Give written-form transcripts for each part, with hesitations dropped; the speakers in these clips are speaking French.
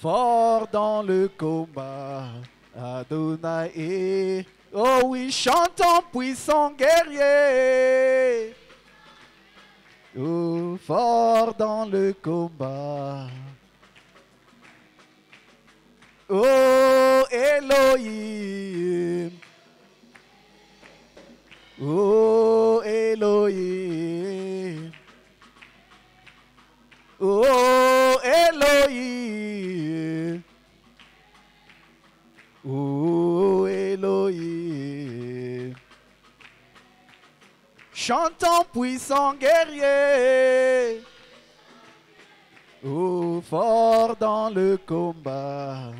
fort dans le combat, Adonai. Oh oui, chantons puissant guerrier. Oh, fort dans le combat. Oh Elohim. Oh Elohim. Oh Elohim. Oh Elohim. Chantons puissant guerrier. Oh, fort dans le combat.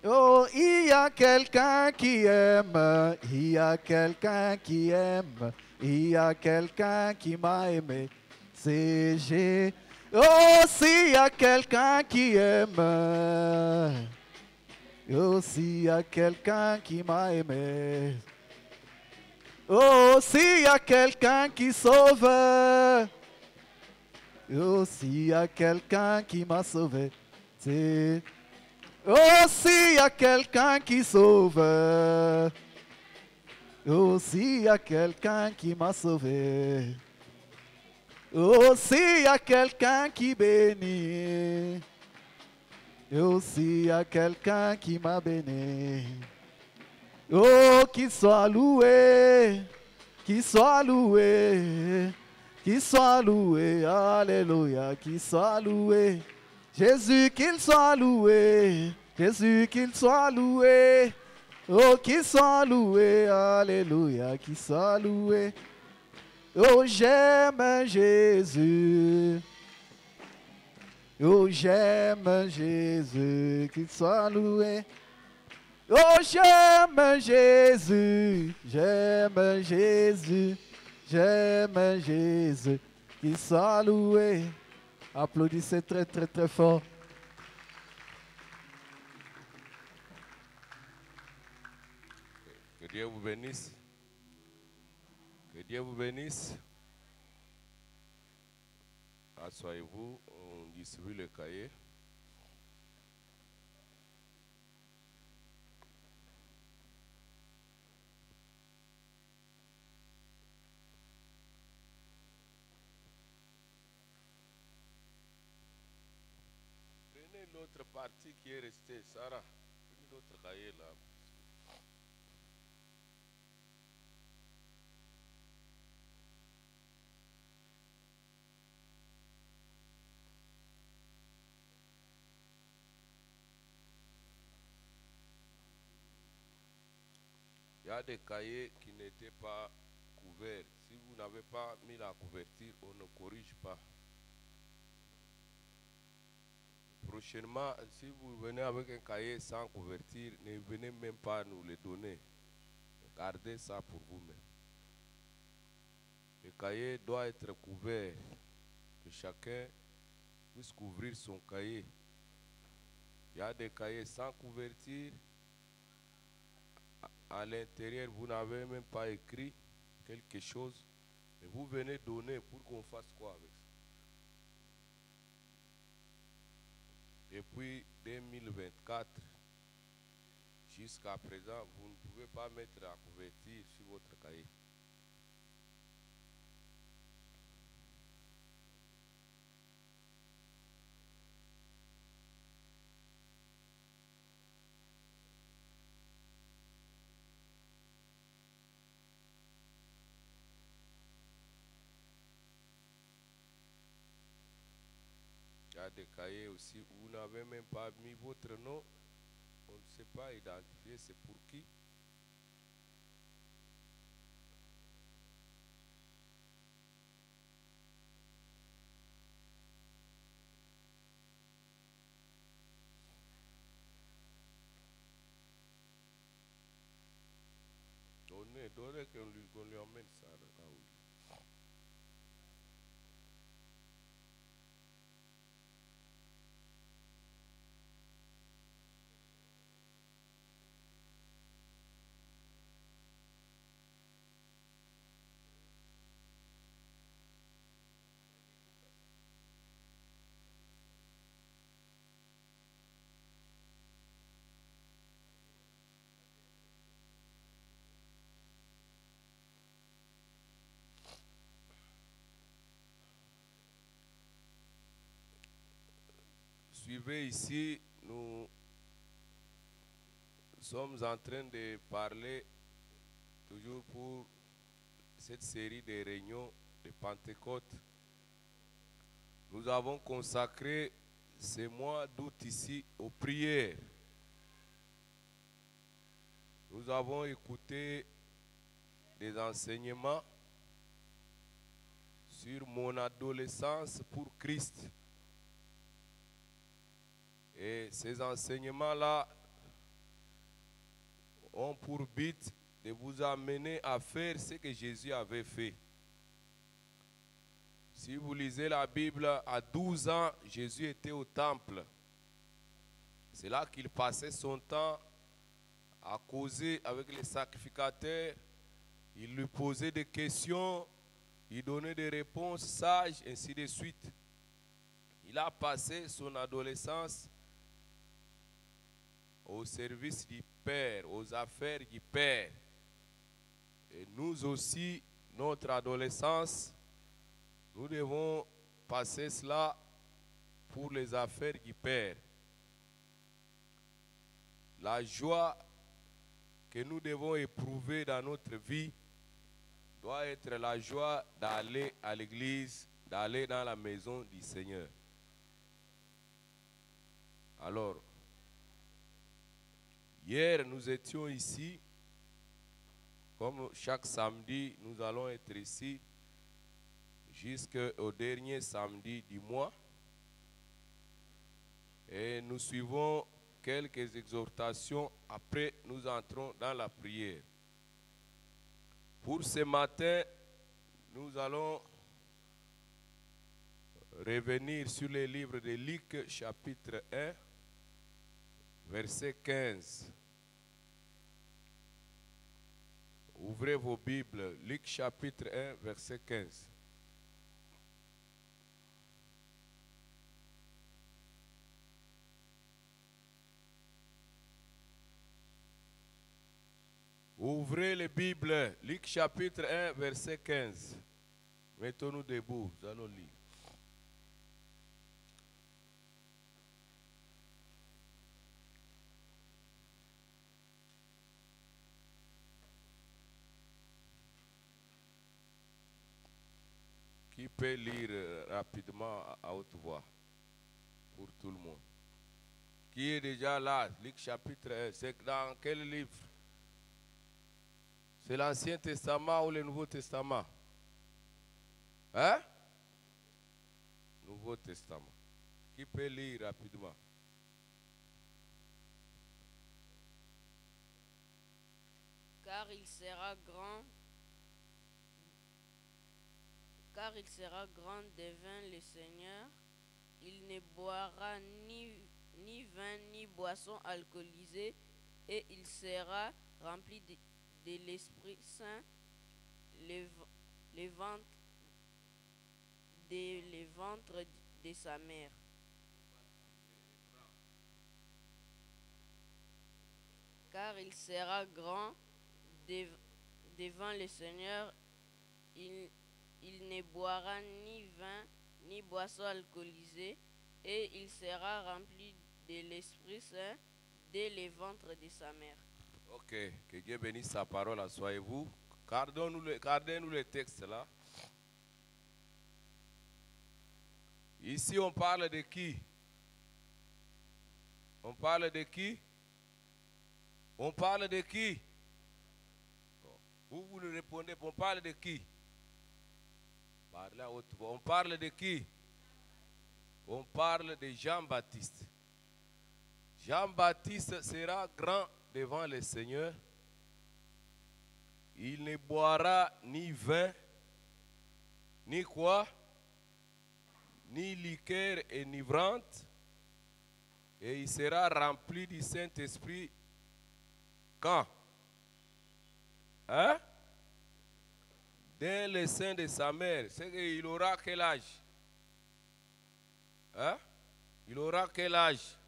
Oh, il y a quelqu'un qui aime, il y a quelqu'un qui aime, il y a quelqu'un qui m'a aimé. C'est Jésus. Oh, s'il y a quelqu'un qui aime, oh, s'il y a quelqu'un qui m'a aimé. Oh, s'il y a quelqu'un qui sauve. Oh, s'il y a quelqu'un qui m'a sauvé, c'est... Oh, s'il y a quelqu'un qui sauve. Oh, s'il y a quelqu'un qui m'a sauvé. Oh, s'il y a quelqu'un qui bénit. Oh, s'il y a quelqu'un qui m'a béni. Oh, qu'il soit loué, qu'il soit loué. Qu'il soit loué, alléluia, qu'il soit loué. Jésus, qu'il soit loué. Jésus, qu'il soit loué. Oh, qu'il soit loué, alléluia, qu'il soit loué. Oh, j'aime Jésus. Oh, j'aime Jésus, qu'il soit loué. Oh, j'aime Jésus, j'aime Jésus. J'aime Jésus, qu'il soit loué. Applaudissez très très très fort. Que Dieu vous bénisse. Que Dieu vous bénisse. Asseyez-vous, on distribue le cahier. Prenez l'autre partie qui est restée, Sarah. Prenez l'autre cahier là. Il y a des cahiers qui n'étaient pas couverts. Si vous n'avez pas mis la couverture, on ne corrige pas. Prochainement, si vous venez avec un cahier sans couverture, ne venez même pas nous le donner. Gardez ça pour vous-même. Le cahier doit être couvert. Que chacun puisse couvrir son cahier. Il y a des cahiers sans couverture. À l'intérieur, vous n'avez même pas écrit quelque chose. Mais vous venez donner pour qu'on fasse quoi avec ça? Depuis 2024, jusqu'à présent, vous ne pouvez pas mettre la couverture sur votre cahier. Il y a des cahiers aussi où vous n'avez même pas mis votre nom. On ne sait pas identifier c'est pour qui. Donnez qu'on lui emmène ça là où il est. suivez ici, nous sommes en train de parler toujours pour cette série de réunions de Pentecôte. Nous avons consacré ces mois d'août ici aux prières. Nous avons écouté des enseignements sur mon adolescence pour Christ. Et ces enseignements-là ont pour but de vous amener à faire ce que Jésus avait fait. Si vous lisez la Bible, à 12 ans, Jésus était au temple. C'est là qu'il passait son temps à causer avec les sacrificateurs. Il lui posait des questions, il donnait des réponses sages, ainsi de suite. Il a passé son adolescence au service du Père, aux affaires du Père. Et nous aussi, notre adolescence, nous devons passer cela pour les affaires du Père. La joie que nous devons éprouver dans notre vie doit être la joie d'aller à l'église, d'aller dans la maison du Seigneur. Alors, hier, nous étions ici. Comme chaque samedi, nous allons être ici jusqu'au dernier samedi du mois. Et nous suivons quelques exhortations. Après, nous entrons dans la prière. Pour ce matin, nous allons revenir sur le livre de Luc, chapitre 1, verset 15. Ouvrez vos Bibles, Luc chapitre 1, verset 15. Ouvrez les Bibles, Luc chapitre 1, verset 15. Mettons-nous debout, nous allons lire. Qui peut lire rapidement à haute voix pour tout le monde? Qui est déjà là? Luc chapitre 1, c'est dans quel livre? C'est l'Ancien Testament ou le Nouveau Testament? Hein? Nouveau Testament. Qui peut lire rapidement? Car il sera grand devant le Seigneur. Il ne boira ni vin ni boisson alcoolisée, et il sera rempli de l'Esprit Saint, le ventre de sa mère. Car il sera grand devant le Seigneur. Il ne boira ni vin ni boisson alcoolisée, et il sera rempli de l'Esprit Saint dès le ventre de sa mère. Ok, que Dieu bénisse sa parole, asseyez-vous. Gardez-nous le texte là. Ici, on parle de qui? On parle de qui? On parle de qui? Vous nous répondez, on parle de qui? Parlez à haute voix. On parle de qui? On parle de Jean-Baptiste. Jean-Baptiste sera grand devant le Seigneur. Il ne boira ni vin, ni quoi? Ni liqueur enivrante. Et il sera rempli du Saint-Esprit quand? Hein? Dès le sein de sa mère. C'est qu'il aura quel âge? Hein? Il aura quel âge?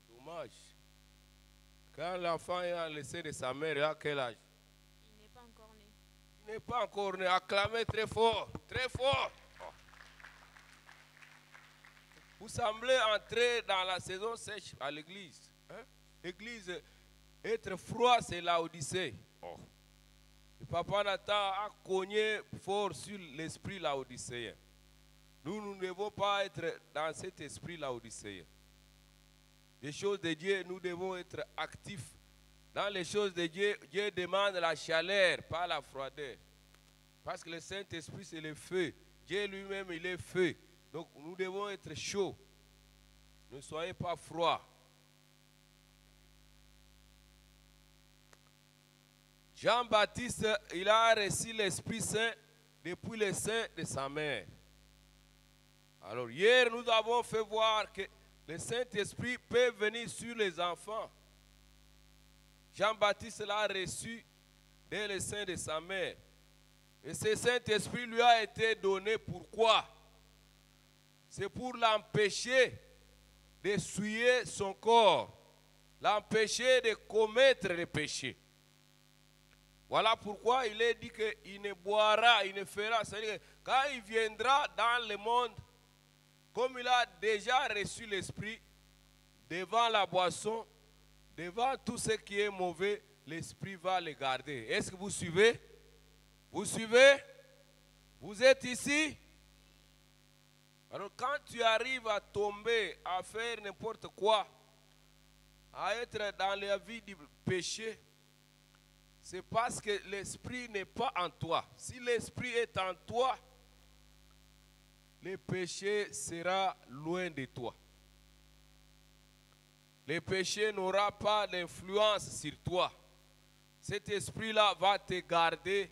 Dommage. Quand l'enfant est dans le sein de sa mère, il a quel âge? Il n'est pas encore né. Il n'est pas encore né. Acclamez très fort, très fort. Vous semblez entrer dans la saison sèche à l'église. Hein? L'église, être froid, c'est l'Odyssée. Oh. Le papa Nathan a cogné fort sur l'esprit laodicéen. Nous ne devons pas être dans cet esprit laodicéen. Les choses de Dieu, nous devons être actifs. Dans les choses de Dieu, Dieu demande la chaleur, pas la froideur. Parce que le Saint-Esprit, c'est le feu. Dieu lui-même, il est feu. Donc, nous devons être chauds. Ne soyez pas froids. Jean-Baptiste, il a reçu l'Esprit Saint depuis le sein de sa mère. Alors, hier, nous avons fait voir que le Saint-Esprit peut venir sur les enfants. Jean-Baptiste l'a reçu dès le sein de sa mère. Et ce Saint-Esprit lui a été donné pourquoi? C'est pour l'empêcher de souiller son corps, l'empêcher de commettre le péché. Voilà pourquoi il est dit qu'il ne boira, il ne fera. C'est-à-dire que quand il viendra dans le monde, comme il a déjà reçu l'Esprit, devant la boisson, devant tout ce qui est mauvais, l'Esprit va le garder. Est-ce que vous suivez? Vous suivez? Vous êtes ici? Alors quand tu arrives à tomber, à faire n'importe quoi, à être dans la vie du péché, c'est parce que l'Esprit n'est pas en toi. Si l'Esprit est en toi, le péché sera loin de toi. Le péché n'aura pas d'influence sur toi. Cet esprit-là va te garder,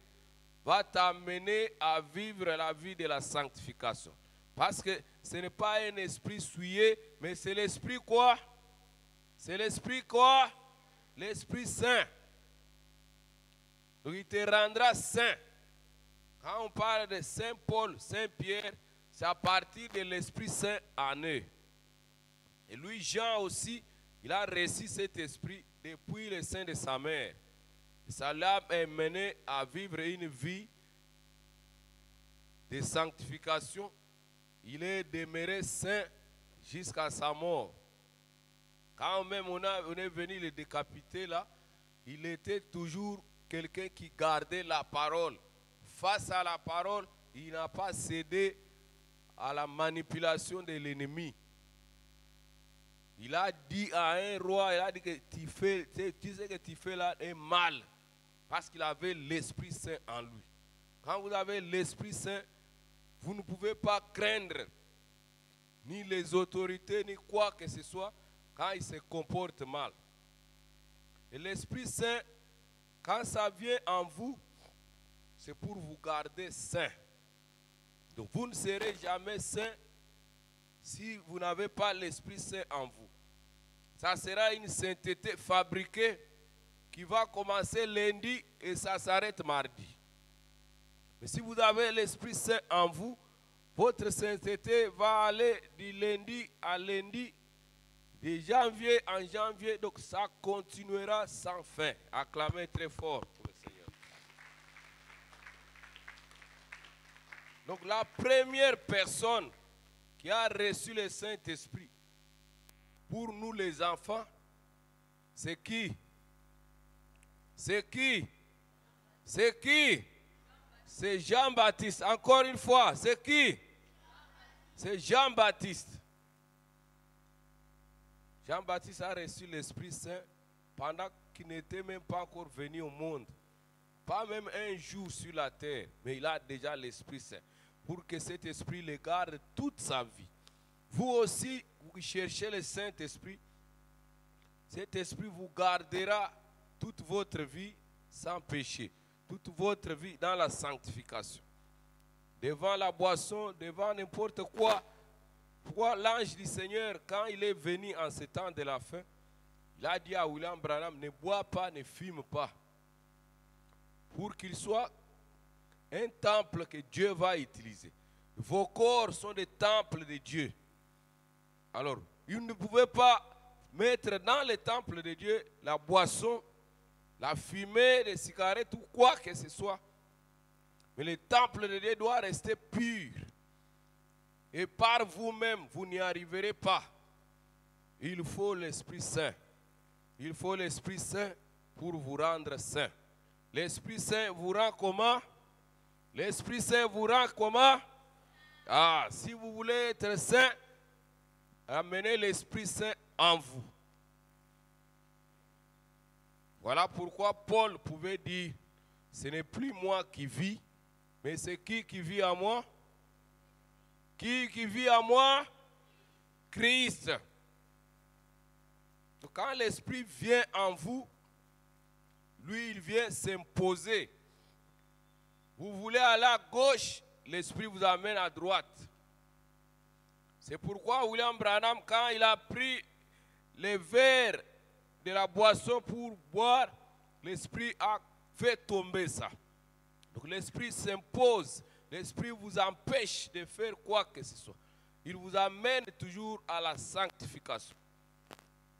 va t'amener à vivre la vie de la sanctification. Parce que ce n'est pas un esprit souillé, mais c'est l'esprit quoi? C'est l'esprit quoi? L'Esprit Saint. Donc il te rendra saint. Quand on parle de Saint Paul, Saint Pierre, c'est à partir de l'Esprit Saint en eux. Et lui, Jean aussi, il a reçu cet esprit depuis le sein de sa mère. Et ça l'a mené à vivre une vie de sanctification. Il est demeuré saint jusqu'à sa mort. Quand même on est venu le décapiter là, il était toujours quelqu'un qui gardait la parole. Face à la parole, il n'a pas cédé à la manipulation de l'ennemi. Il a dit à un roi, il a dit que tu sais que tu fais là un mal. Parce qu'il avait l'Esprit Saint en lui. Quand vous avez l'Esprit Saint, vous ne pouvez pas craindre ni les autorités, ni quoi que ce soit, quand ils se comportent mal. Et l'Esprit Saint, quand ça vient en vous, c'est pour vous garder saint. Donc vous ne serez jamais saint si vous n'avez pas l'Esprit Saint en vous. Ça sera une sainteté fabriquée qui va commencer lundi et ça s'arrête mardi. Mais si vous avez l'Esprit Saint en vous, votre sainteté va aller du lundi à lundi, de janvier en janvier, donc ça continuera sans fin. Acclamez très fort pour le Seigneur. Donc la première personne qui a reçu le Saint-Esprit pour nous les enfants, c'est qui? C'est qui? C'est qui? C'est Jean-Baptiste. Encore une fois, c'est qui? C'est Jean-Baptiste. Jean-Baptiste a reçu l'Esprit Saint pendant qu'il n'était même pas encore venu au monde. Pas même un jour sur la terre, mais il a déjà l'Esprit Saint. Pour que cet esprit le garde toute sa vie. Vous aussi, vous cherchez le Saint-Esprit. Cet esprit vous gardera toute votre vie sans péché. Toute votre vie dans la sanctification. Devant la boisson, devant n'importe quoi. Pourquoi l'ange du Seigneur, quand il est venu en ce temps de la fin, il a dit à William Branham, ne bois pas, ne fume pas. Pour qu'il soit un temple que Dieu va utiliser. Vos corps sont des temples de Dieu. Alors, vous ne pouvez pas mettre dans le temple de Dieu la boisson, la fumée, les cigarettes ou quoi que ce soit. Mais le temple de Dieu doit rester pur. Et par vous-même, vous n'y arriverez pas. Il faut l'Esprit Saint. Il faut l'Esprit Saint pour vous rendre saint. L'Esprit Saint vous rend comment? L'Esprit Saint vous rend comment? Ah, si vous voulez être saint, amenez l'Esprit Saint en vous. Voilà pourquoi Paul pouvait dire, ce n'est plus moi qui vis, mais c'est qui vit en moi? Qui vit en moi? Christ. Donc quand l'Esprit vient en vous, lui, il vient s'imposer. Vous voulez aller à gauche, l'Esprit vous amène à droite. C'est pourquoi William Branham, quand il a pris les verres de la boisson pour boire, l'Esprit a fait tomber ça. Donc l'Esprit s'impose, l'Esprit vous empêche de faire quoi que ce soit. Il vous amène toujours à la sanctification.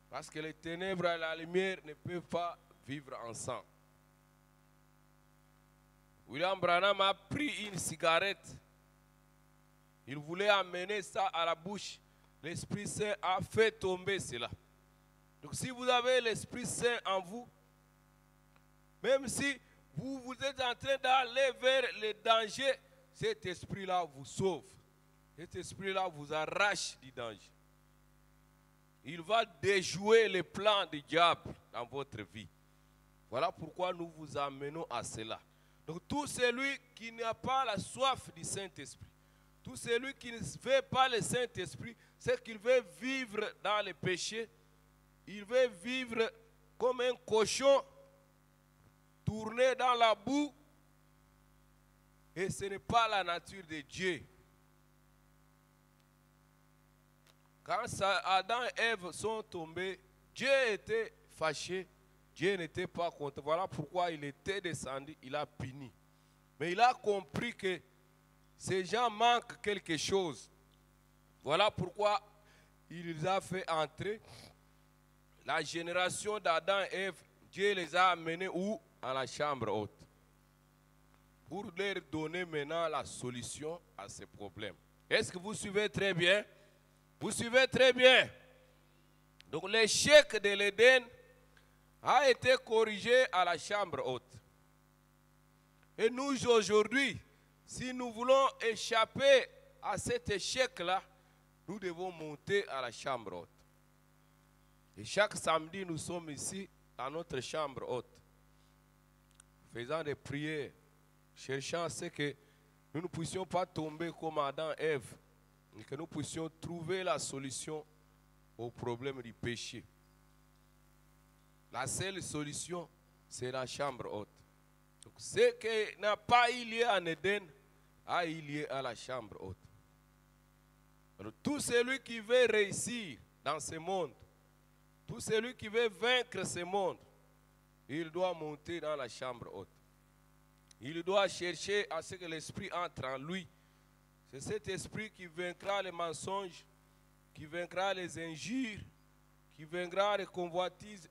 Parce que les ténèbres et la lumière ne peuvent pas vivre ensemble. William Branham a pris une cigarette. Il voulait amener ça à la bouche. L'Esprit Saint a fait tomber cela. Donc si vous avez l'Esprit Saint en vous, même si vous êtes en train d'aller vers les dangers, cet esprit-là vous sauve. Cet esprit-là vous arrache du danger. Il va déjouer les plans du diable dans votre vie. Voilà pourquoi nous vous amenons à cela. Donc tout celui qui n'a pas la soif du Saint-Esprit, tout celui qui ne veut pas le Saint-Esprit, c'est qu'il veut vivre dans le péché. Il veut vivre comme un cochon tourné dans la boue. Et ce n'est pas la nature de Dieu. Quand Adam et Ève sont tombés, Dieu était fâché. Dieu n'était pas content. Voilà pourquoi il était descendu, il a puni. Mais il a compris que ces gens manquent quelque chose. Voilà pourquoi il les a fait entrer. La génération d'Adam et Ève, Dieu les a amenés où? À la chambre haute. Pour leur donner maintenant la solution à ces problèmes. Est-ce que vous suivez très bien? Vous suivez très bien. Donc l'échec de l'Éden a été corrigé à la chambre haute. Et nous aujourd'hui, si nous voulons échapper à cet échec-là, nous devons monter à la chambre haute. Et chaque samedi, nous sommes ici à notre chambre haute, faisant des prières, cherchant à ce que nous ne puissions pas tomber comme Adam et Ève, mais que nous puissions trouver la solution au problème du péché. La seule solution, c'est la chambre haute. Donc, ce qui n'a pas eu lieu en Éden a eu lieu à la chambre haute. Alors, tout celui qui veut réussir dans ce monde, tout celui qui veut vaincre ce monde, il doit monter dans la chambre haute. Il doit chercher à ce que l'Esprit entre en lui. C'est cet esprit qui vaincra les mensonges, qui vaincra les injures, qui vaincra les convoitises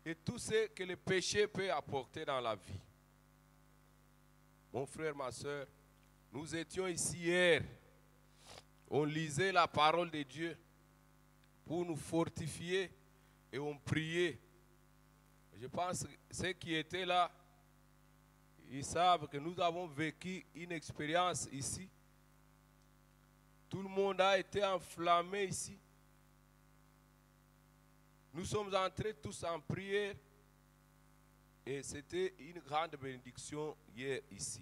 et tout ce que le péché peut apporter dans la vie. Mon frère, ma soeur, nous étions ici hier. On lisait la parole de Dieu pour nous fortifier et on priait. Je pense que ceux qui étaient là, ils savent que nous avons vécu une expérience ici. Tout le monde a été enflammé ici. Nous sommes entrés tous en prière et c'était une grande bénédiction hier ici.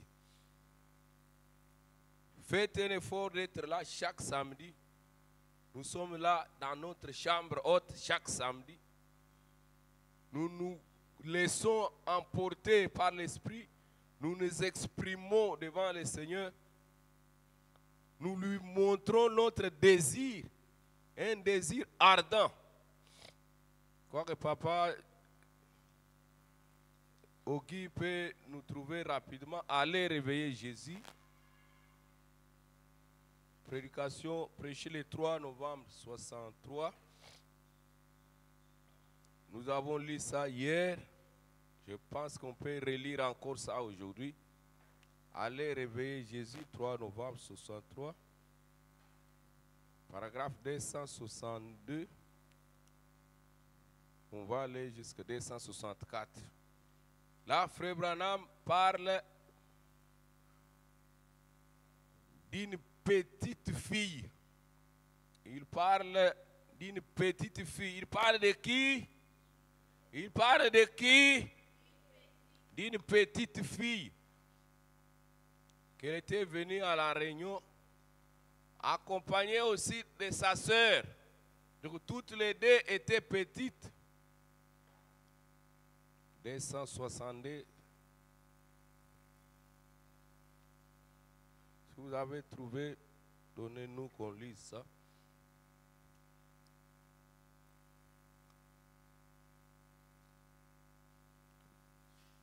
Faites un effort d'être là chaque samedi. Nous sommes là dans notre chambre haute chaque samedi. Nous nous laissons emporter par l'Esprit. Nous nous exprimons devant le Seigneur. Nous lui montrons notre désir, un désir ardent. Quoique papa Ogi peut nous trouver rapidement, aller réveiller Jésus. Prédication prêchée le 3 novembre 63. Nous avons lu ça hier. Je pense qu'on peut relire encore ça aujourd'hui. Allez réveiller Jésus, 3 novembre 63. Paragraphe 262. On va aller jusqu'à 264. Là, Frère Branham parle d'une petite fille. Il parle d'une petite fille. Il parle de qui? Il parle de qui? D'une petite fille. Qu'elle était venue à la réunion, accompagnée aussi de sa sœur. Donc toutes les deux étaient petites. 262. Si vous avez trouvé, donnez-nous qu'on lise ça.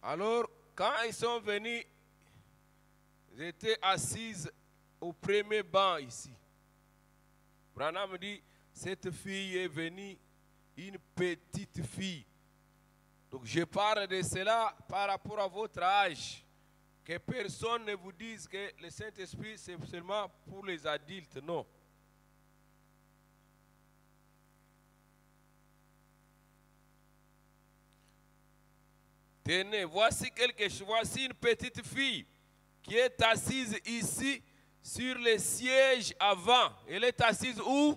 Alors, quand ils sont venus, ils étaient assises au premier banc ici. Branham dit, cette fille est venue, une petite fille. Donc je parle de cela par rapport à votre âge. Que personne ne vous dise que le Saint-Esprit c'est seulement pour les adultes, non. Tenez, voici quelque chose, voici une petite fille qui est assise ici sur le siège avant. Elle est assise où?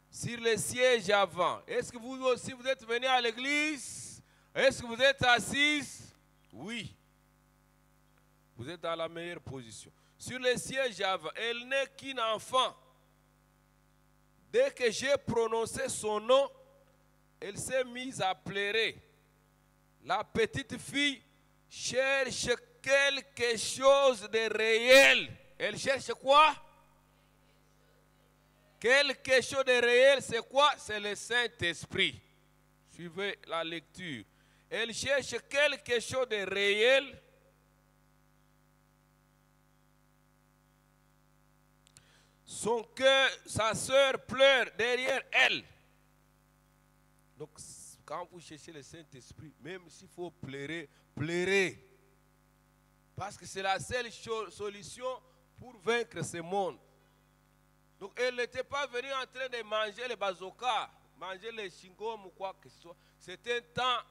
Sur le siège avant. Est-ce que vous aussi vous êtes venu à l'église? Est-ce que vous êtes assise? Oui. Vous êtes dans la meilleure position. Sur le siège avant, elle n'est qu'une enfant. Dès que j'ai prononcé son nom, elle s'est mise à pleurer. La petite fille cherche quelque chose de réel. Elle cherche quoi? Quelque chose de réel, c'est quoi? C'est le Saint-Esprit. Suivez la lecture. Elle cherche quelque chose de réel. Son cœur, sa sœur pleure derrière elle. Donc, quand vous cherchez le Saint-Esprit, même s'il faut pleurer, pleurez. Parce que c'est la seule solution pour vaincre ce monde. Donc, elle n'était pas venue en train de manger les bazookas, manger les chingom ou quoi que ce soit. C'est un temps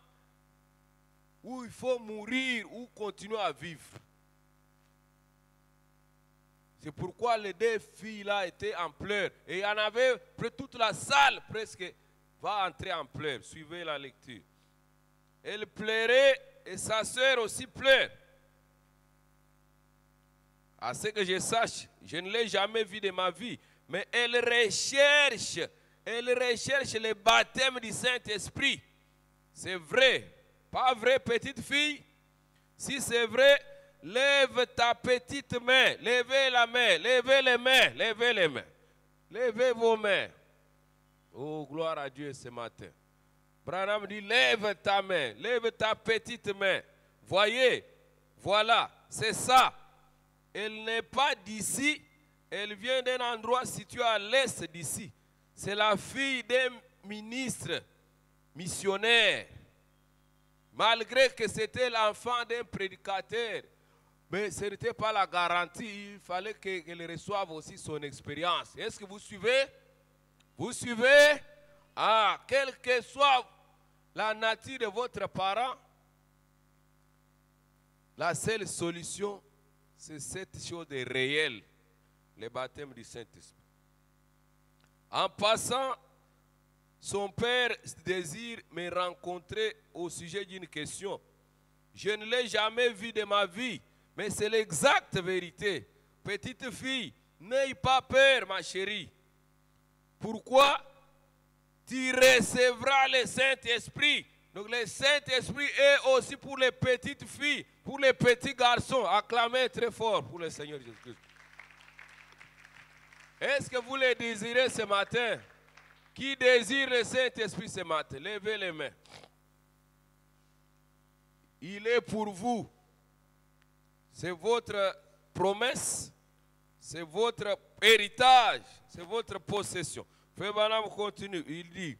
où il faut mourir ou continuer à vivre. C'est pourquoi les deux filles-là étaient en pleurs. Et il y en avait, toute la salle presque va entrer en pleurs. Suivez la lecture. Elle pleurait et sa sœur aussi pleure. À ce que je sache, je ne l'ai jamais vu de ma vie. Mais elle recherche le baptême du Saint-Esprit. C'est vrai. Pas vrai, petite fille? Si c'est vrai, lève ta petite main. Levez la main. Levez les mains. Levez les mains. Levez vos mains. Oh, gloire à Dieu ce matin. Branham dit, lève ta main. Lève ta petite main. Voyez, voilà, c'est ça. Elle n'est pas d'ici. Elle vient d'un endroit situé à l'est d'ici. C'est la fille d'un ministre missionnaire. Malgré que c'était l'enfant d'un prédicateur, mais ce n'était pas la garantie. Il fallait qu'elle reçoive aussi son expérience. Est-ce que vous suivez? Vous suivez? Ah, quelle que soit la nature de votre parent, la seule solution, c'est cette chose de réel. Le baptême du Saint-Esprit. En passant, son père désire me rencontrer au sujet d'une question. Je ne l'ai jamais vu de ma vie, mais c'est l'exacte vérité. Petite fille, n'aie pas peur, ma chérie. Pourquoi? Tu recevras le Saint-Esprit. Donc le Saint-Esprit est aussi pour les petites filles, pour les petits garçons. Acclamez très fort pour le Seigneur Jésus-Christ. Est-ce que vous le désirez ce matin? Qui désire le Saint-Esprit ce matin? Levez les mains. Il est pour vous. C'est votre promesse. C'est votre héritage. C'est votre possession. Frère Branham continue. Il dit,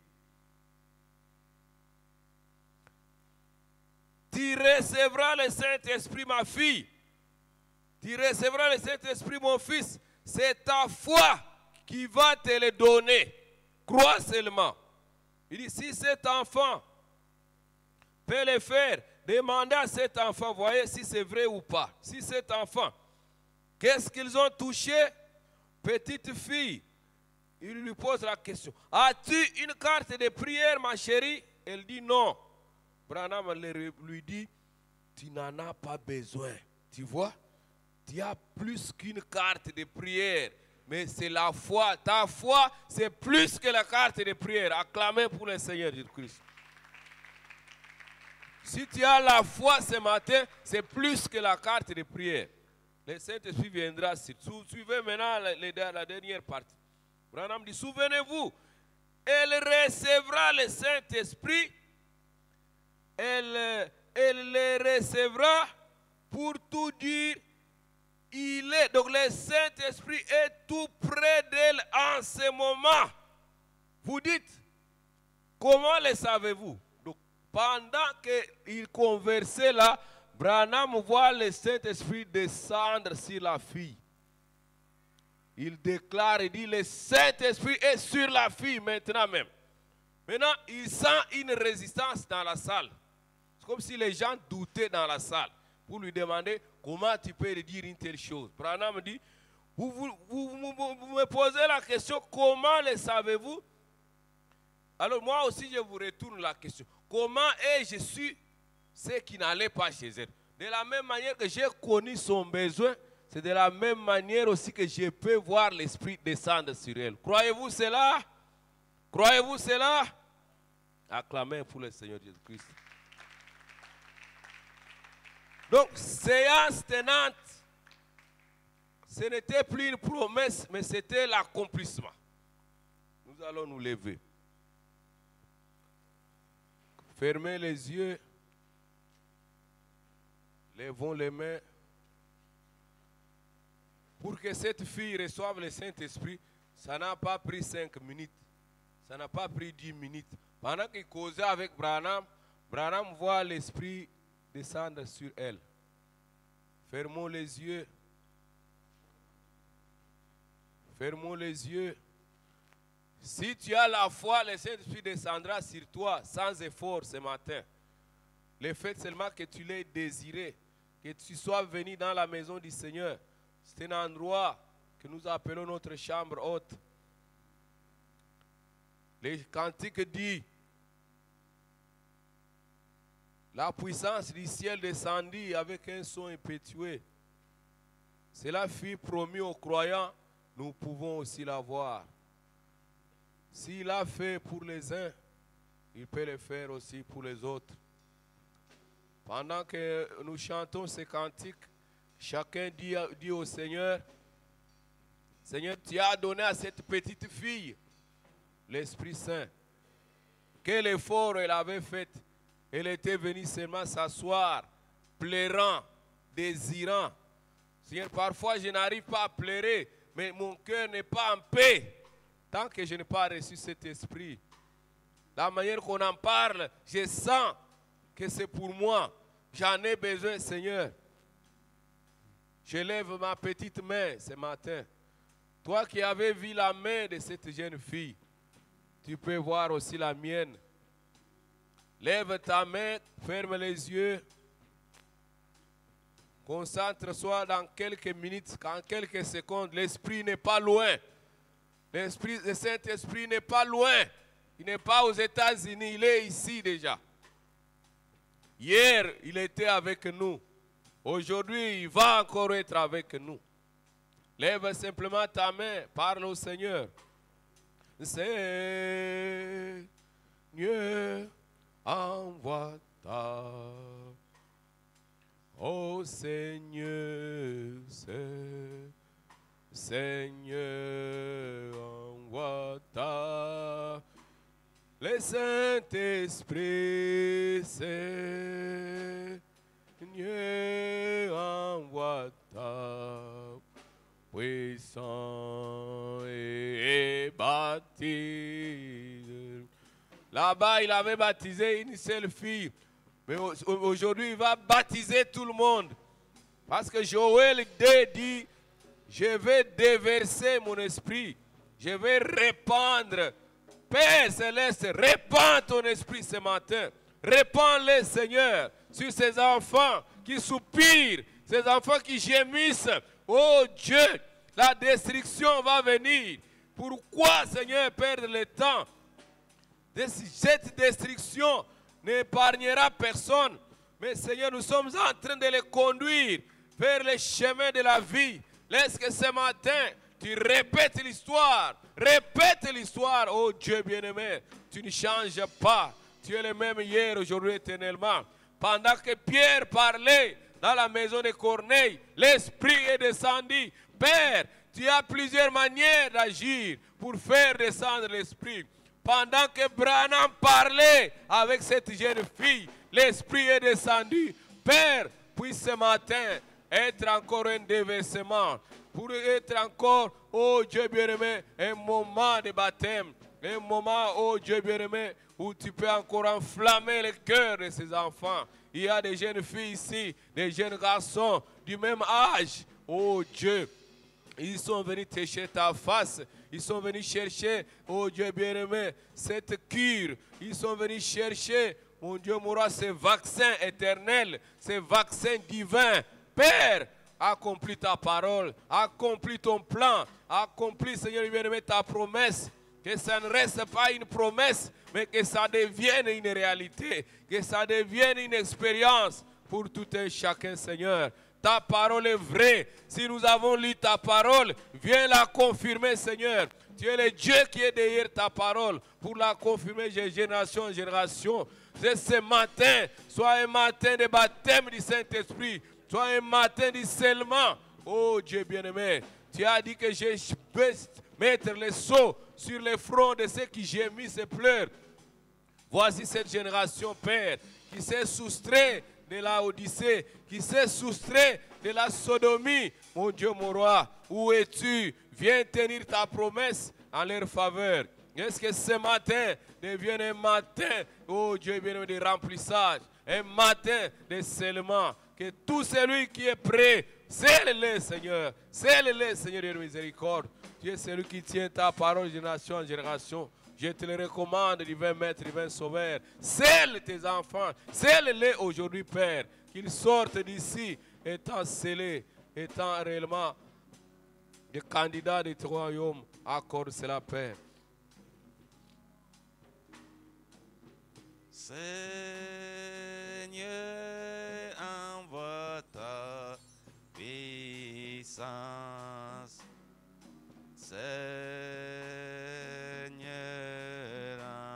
tu tu recevras le Saint-Esprit, ma fille. Tu recevras le Saint-Esprit, mon fils. C'est ta foi qui va te le donner. Crois seulement. Il dit, si cet enfant peut le faire, demandez à cet enfant, voyez si c'est vrai ou pas. Si cet enfant, qu'est-ce qu'ils ont touché? Petite fille. Il lui pose la question. As-tu une carte de prière, ma chérie? Elle dit non. Branham lui dit, tu n'en as pas besoin. Tu vois? Tu as plus qu'une carte de prière. Mais c'est la foi. Ta foi, c'est plus que la carte de prière. Acclamez pour le Seigneur Jésus-Christ. Si tu as la foi ce matin, c'est plus que la carte de prière. Le Saint-Esprit viendra. Suivez maintenant la dernière partie. Branham dit, souvenez-vous, elle recevra le Saint-Esprit. Elle le recevra pour tout dire. Il est, donc le Saint-Esprit est tout près d'elle en ce moment. Vous dites, comment le savez-vous? Donc, pendant qu'il conversait là, Branham voit le Saint-Esprit descendre sur la fille. Il déclare et dit, le Saint-Esprit est sur la fille maintenant même. Maintenant, il sent une résistance dans la salle. C'est comme si les gens doutaient dans la salle pour lui demander comment tu peux dire une telle chose. Branham dit, vous me posez la question, comment le savez-vous? Alors moi aussi je vous retourne la question. Comment ai-je su ce qui n'allait pas chez elle? De la même manière que j'ai connu son besoin, c'est de la même manière aussi que je peux voir l'Esprit descendre sur elle. Croyez-vous cela? Croyez-vous cela? Acclamez pour le Seigneur Jésus-Christ. Donc, séance tenante, ce n'était plus une promesse, mais c'était l'accomplissement. Nous allons nous lever. Fermez les yeux. Levons les mains. Pour que cette fille reçoive le Saint-Esprit, ça n'a pas pris 5 minutes. Ça n'a pas pris 10 minutes. Pendant qu'il causait avec Branham, Branham voit l'Esprit descendre sur elle. Fermons les yeux. Fermons les yeux. Si tu as la foi, le Saint-Esprit descendra sur toi sans effort ce matin. Le fait seulement que tu l'aies désiré, que tu sois venu dans la maison du Seigneur. C'est un endroit que nous appelons notre chambre haute. Les cantiques disent, la puissance du ciel descendit avec un son impétueux. Cela fut promis aux croyants, nous pouvons aussi l'avoir. S'il a fait pour les uns, il peut le faire aussi pour les autres. Pendant que nous chantons ces cantiques, chacun dit au Seigneur, Seigneur, tu as donné à cette petite fille l'Esprit Saint. Quel effort elle avait fait. Elle était venue seulement s'asseoir, pleurant, désirant. Seigneur, parfois je n'arrive pas à pleurer, mais mon cœur n'est pas en paix tant que je n'ai pas reçu cet esprit. La manière qu'on en parle, je sens que c'est pour moi. J'en ai besoin, Seigneur. Je lève ma petite main ce matin. Toi qui avais vu la main de cette jeune fille, tu peux voir aussi la mienne. Lève ta main, ferme les yeux. Concentre-toi dans quelques minutes, en quelques secondes. L'Esprit n'est pas loin. Le Saint-Esprit n'est pas loin. Il n'est pas aux États-Unis, il est ici déjà. Hier, il était avec nous. Aujourd'hui, il va encore être avec nous. Lève simplement ta main, parle au Seigneur. Seigneur, envoie-ta. Oh Seigneur, Seigneur, envoie-ta. Le Saint-Esprit, Seigneur, envoie-ta. Puissant et baptisé. Là-bas, il avait baptisé une seule fille. Mais aujourd'hui, il va baptiser tout le monde. Parce que Joël 2 dit, je vais déverser mon esprit. Je vais répandre. Père Céleste, répands ton esprit ce matin. Répands-le, Seigneur, sur ces enfants qui soupirent, ces enfants qui gémissent. Oh Dieu, la destruction va venir. Pourquoi, Seigneur, perdre le temps? Cette destruction n'épargnera personne. Mais Seigneur, nous sommes en train de les conduire vers les chemins de la vie. Laisse que ce matin, tu répètes l'histoire. Répète l'histoire, oh Dieu bien-aimé. Tu ne changes pas. Tu es le même hier, aujourd'hui, éternellement. Pendant que Pierre parlait dans la maison de Corneille, l'Esprit est descendu. Père, tu as plusieurs manières d'agir pour faire descendre l'Esprit. Pendant que Branham parlait avec cette jeune fille, l'Esprit est descendu. Père, puisse ce matin être encore un déversement, pour être encore, oh Dieu bien-aimé, un moment de baptême, un moment, oh Dieu bien-aimé, où tu peux encore enflammer le cœur de ces enfants. Il y a des jeunes filles ici, des jeunes garçons du même âge, oh Dieu. Ils sont venus chercher ta face. Ils sont venus chercher, oh Dieu bien-aimé, cette cure. Ils sont venus chercher, mon Dieu, mon roi, ce vaccin éternel, ce vaccin divin. Père, accomplis ta parole, accomplis ton plan, accomplis, Seigneur bien-aimé, ta promesse. Que ça ne reste pas une promesse, mais que ça devienne une réalité. Que ça devienne une expérience pour tout un chacun, Seigneur. Ta parole est vraie. Si nous avons lu ta parole, viens la confirmer, Seigneur. Tu es le Dieu qui est derrière ta parole pour la confirmer de génération en génération. C'est ce matin, soit un matin de baptême du Saint-Esprit, soit un matin de scellement. Oh Dieu bien-aimé, tu as dit que je peux mettre le sceau sur les fronts de ceux qui gémissent et pleurent. Voici cette génération, Père, qui s'est soustrait de la Odyssée, qui s'est soustrait de la sodomie. Mon Dieu, mon roi, où es-tu? Viens tenir ta promesse en leur faveur. Est-ce que ce matin devienne un matin, oh Dieu bien-aimé, de remplissage, un matin de scellement, que tout celui qui est prêt, scelle-le, Seigneur, scelle-le, Seigneur de miséricorde. Tu es celui qui tient ta parole de génération en génération. Je te le recommande, divin Maître, divin Sauveur. Scelle tes enfants, scelle-les aujourd'hui, Père, qu'ils sortent d'ici étant scellés, étant réellement des candidats de ton royaume. Accorde cela, Père. Seigneur, envoie ta puissance. Seigneur,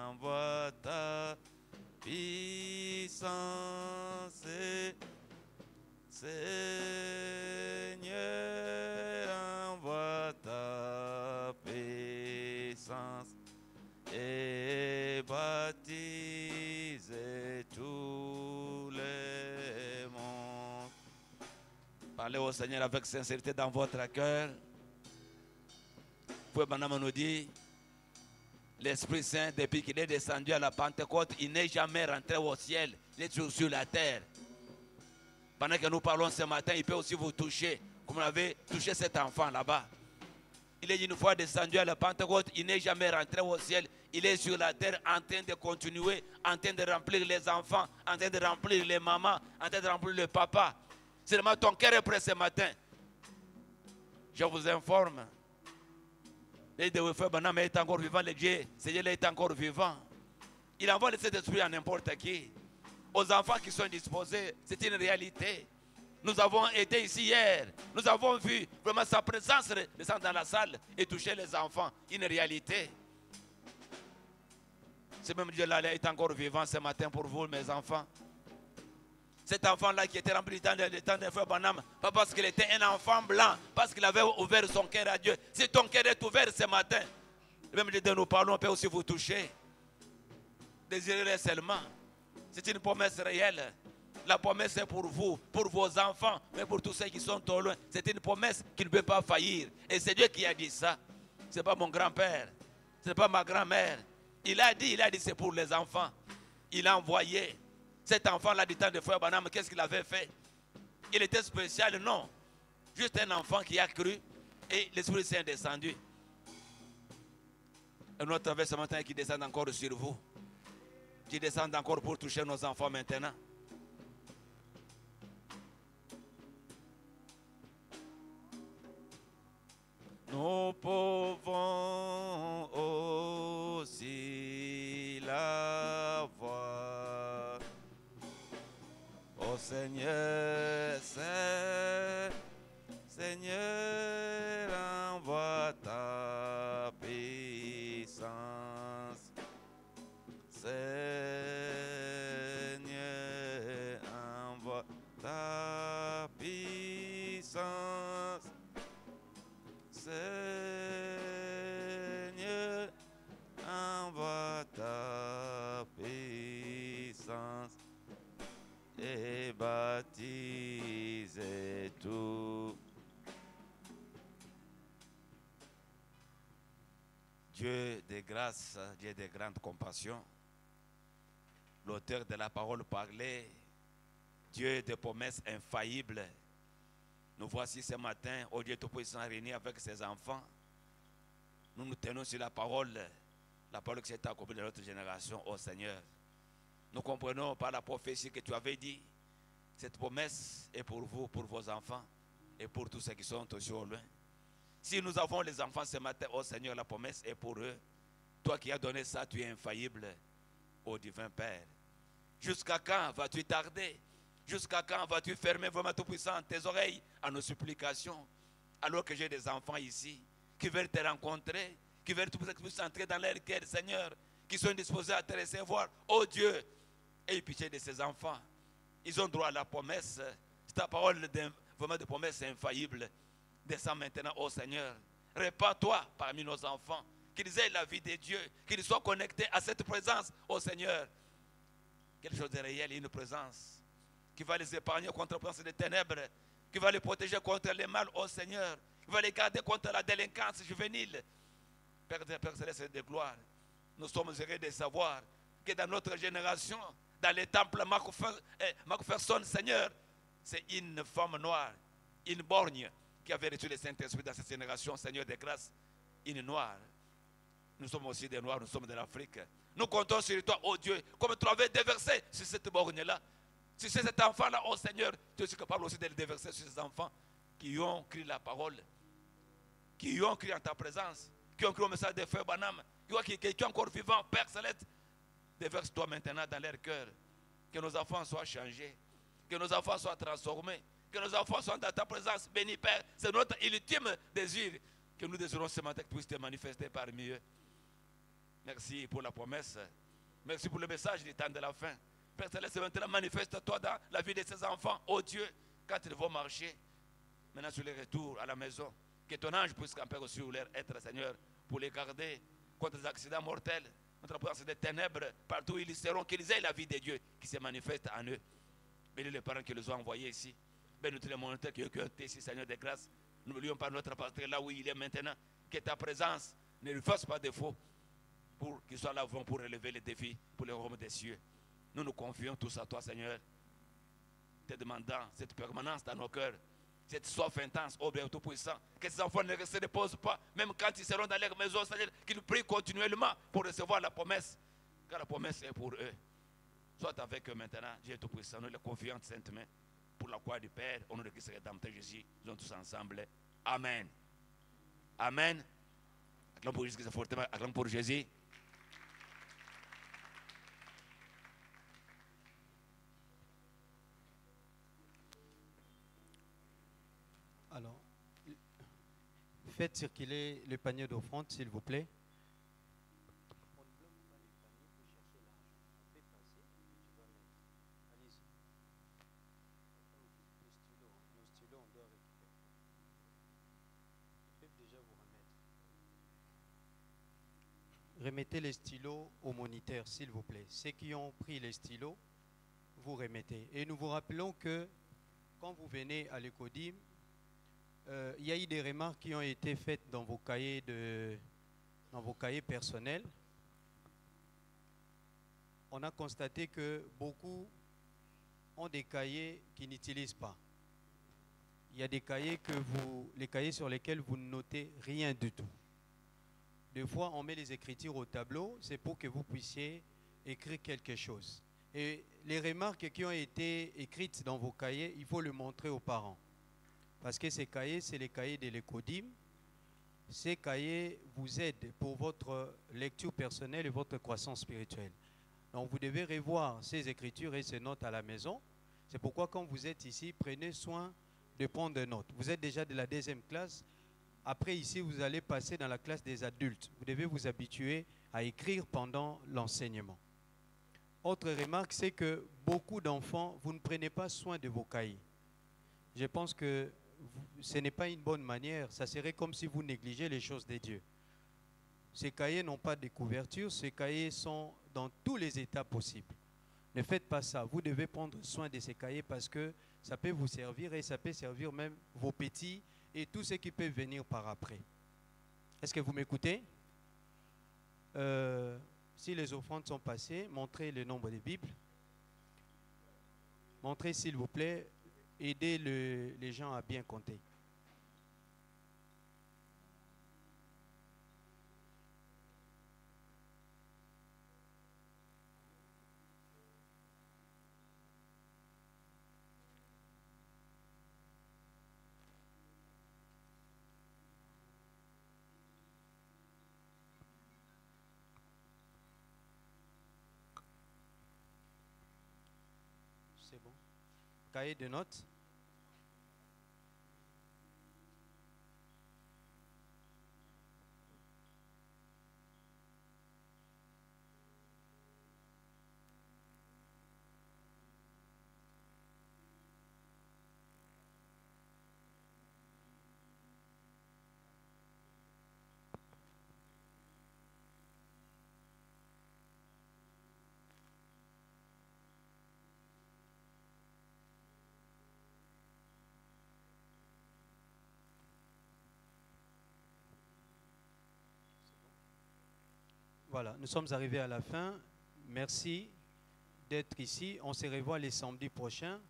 envoie ta puissance. Seigneur, envoie ta puissance et baptise tous les mondes. Parlez au Seigneur avec sincérité dans votre cœur. Vous pouvez maintenant nous dire, l'Esprit Saint, depuis qu'il est descendu à la Pentecôte, il n'est jamais rentré au ciel, il est toujours sur la terre. Pendant que nous parlons ce matin, il peut aussi vous toucher, comme vous avez touché cet enfant là-bas. Il est une fois descendu à la Pentecôte, il n'est jamais rentré au ciel, il est sur la terre en train de continuer, en train de remplir les enfants, en train de remplir les mamans, en train de remplir le papa. Seulement ton cœur est prêt ce matin. Je vous informe. Le frère Branham est encore vivant, le Dieu, Seigneur est encore vivant. Il envoie le Saint-Esprit à n'importe qui. Aux enfants qui sont disposés, c'est une réalité. Nous avons été ici hier, nous avons vu vraiment sa présence descendre dans la salle et toucher les enfants, une réalité. Ce même Dieu-là est encore vivant ce matin pour vous, mes enfants. Cet enfant-là qui était rempli du temps de frère Branham, pas parce qu'il était un enfant blanc, parce qu'il avait ouvert son cœur à Dieu. Si ton cœur est ouvert ce matin, même Dieu nous parlons, on peut aussi vous toucher. Désirez seulement. C'est une promesse réelle. La promesse est pour vous, pour vos enfants, mais pour tous ceux qui sont au loin. C'est une promesse qui ne peut pas faillir. Et c'est Dieu qui a dit ça. Ce n'est pas mon grand-père, ce n'est pas ma grand-mère. Il a dit c'est pour les enfants. Il a envoyé. Cet enfant-là du temps de Frère Branham, qu'est-ce qu'il avait fait? Il était spécial? Non. Juste un enfant qui a cru et l'Esprit Saint est descendu. Et notre avec ce matin qui descend encore sur vous. Qui descend encore pour toucher nos enfants maintenant. Nous pouvons aussi la voir. Ô Seigneur, Seigneur, envoie ta puissance. Seigneur, envoie ta puissance. Seigneur, envoie ta puissance et baptise tout. Dieu de grâce, Dieu de grande compassion, l'auteur de la parole parlait, Dieu de promesses infaillibles. Nous voici ce matin, au Dieu Tout-Puissant, réunis avec ses enfants. Nous nous tenons sur la parole qui s'est accomplie dans notre génération, ô Seigneur. Nous comprenons par la prophétie que tu avais dit, cette promesse est pour vous, pour vos enfants et pour tous ceux qui sont aussi au loin. Si nous avons les enfants ce matin, ô Seigneur, la promesse est pour eux. Toi qui as donné ça, tu es infaillible, ô divin Père. Jusqu'à quand vas-tu tarder? Jusqu'à quand vas-tu fermer vraiment Tout-Puissant tes oreilles à nos supplications? Alors que j'ai des enfants ici qui veulent te rencontrer, qui veulent que tu puisses entrer dans leur cœur, Seigneur, qui sont disposés à te recevoir. Oh Dieu, aie pitié de ces enfants. Ils ont droit à la promesse. C'est ta parole vraiment de promesse infaillible. Descends maintenant, oh Seigneur. Répands-toi parmi nos enfants. Qu'ils aient la vie de Dieu, qu'ils soient connectés à cette présence, oh Seigneur. Quelque chose de réel, une présence qui va les épargner contre la présence des ténèbres, qui va les protéger contre les mal, oh Seigneur, qui va les garder contre la délinquance juvénile. Père Céleste de gloire, nous sommes heureux de savoir que dans notre génération, dans les temples Macpherson, Seigneur, c'est une femme noire, une borgne qui avait reçu le Saint-Esprit dans cette génération, Seigneur de grâce, une noire. Nous sommes aussi des noirs, nous sommes de l'Afrique. Nous comptons sur toi, oh Dieu, comme tu l'avais déversé sur cette borgne-là. Si c'est cet enfant-là, oh Seigneur, tu es capable aussi de le déverser sur ces enfants qui ont crié la parole, qui ont crié en ta présence, qui ont crié au message de Frère Branham, qui sont encore vivants, Père Céleste. Déverse-toi maintenant dans leur cœur. Que nos enfants soient changés, que nos enfants soient transformés, que nos enfants soient dans ta présence. Béni Père, c'est notre ultime désir que nous désirons ce matin que tu puisses te manifester parmi eux. Merci pour la promesse. Merci pour le message du temps de la fin. Père Céleste, maintenant manifeste-toi dans la vie de ces enfants. Oh Dieu, quand ils vont marcher, maintenant sur le retour à la maison, que ton ange puisse camper sur leur être, Seigneur, pour les garder contre les accidents mortels, contre la présence des ténèbres, partout où ils seront, qu'ils aient la vie de Dieu qui se manifeste en eux. Bénis les parents qui les ont envoyés ici. Bénis tous les moniteurs qui ont été ici, Seigneur de grâce. N'oublions pas notre pasteur là où il est maintenant. Que ta présence ne lui fasse pas défaut pour qu'il soit là pour relever les défis pour les royaumes des cieux. Nous nous confions tous à toi, Seigneur, te demandant cette permanence dans nos cœurs, cette soif intense, ô Père Tout-Puissant, que ces enfants ne se reposent pas, même quand ils seront dans leur maison, Seigneur, qu'ils prient continuellement pour recevoir la promesse, car la promesse est pour eux. Sois avec eux maintenant, Dieu Tout-Puissant, nous les confions saintement pour la croix du Père, au nom de Christ Rédempteur Jésus, nous sommes tous ensemble. Amen. Amen. Acclame pour Jésus, fortement, acclame pour Jésus. Alors, faites circuler le panier d'offrande, s'il vous plaît. Remettez les stylos au moniteur, s'il vous plaît. Ceux qui ont pris les stylos, vous remettez. Et nous vous rappelons que quand vous venez à l'Ecodim, il y a eu des remarques qui ont été faites dans vos cahiers personnels. On a constaté que beaucoup ont des cahiers qu'ils n'utilisent pas. Il y a des cahiers les cahiers sur lesquels vous ne notez rien du tout. Des fois, on met les écritures au tableau, c'est pour que vous puissiez écrire quelque chose. Et les remarques qui ont été écrites dans vos cahiers, il faut le montrer aux parents. Parce que ces cahiers, c'est les cahiers de l'Écodim. Ces cahiers vous aident pour votre lecture personnelle et votre croissance spirituelle. Donc vous devez revoir ces écritures et ces notes à la maison. C'est pourquoi quand vous êtes ici, prenez soin de prendre des notes. Vous êtes déjà de la 2e classe. Après ici, vous allez passer dans la classe des adultes. Vous devez vous habituer à écrire pendant l'enseignement. Autre remarque, c'est que beaucoup d'enfants, vous ne prenez pas soin de vos cahiers. Je pense que ce n'est pas une bonne manière. Ça serait comme si vous négligez les choses de Dieu. Ces cahiers n'ont pas de couverture. Ces cahiers sont dans tous les états possibles. Ne faites pas ça. Vous devez prendre soin de ces cahiers parce que ça peut vous servir et ça peut servir même vos petits et tous ceux qui peuvent venir par après. Est-ce que vous m'écoutez? Si les offrandes sont passées, montrez le nombre de Bibles. Montrez s'il vous plaît. Aidez les gens à bien compter. C'est bon. Cahier de notes. Voilà, nous sommes arrivés à la fin. Merci d'être ici. On se revoit les samedis prochains.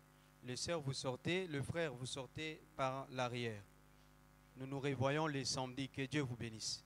Les sœurs, vous sortez. Le frère, vous sortez par l'arrière. Nous nous revoyons les samedis. Que Dieu vous bénisse.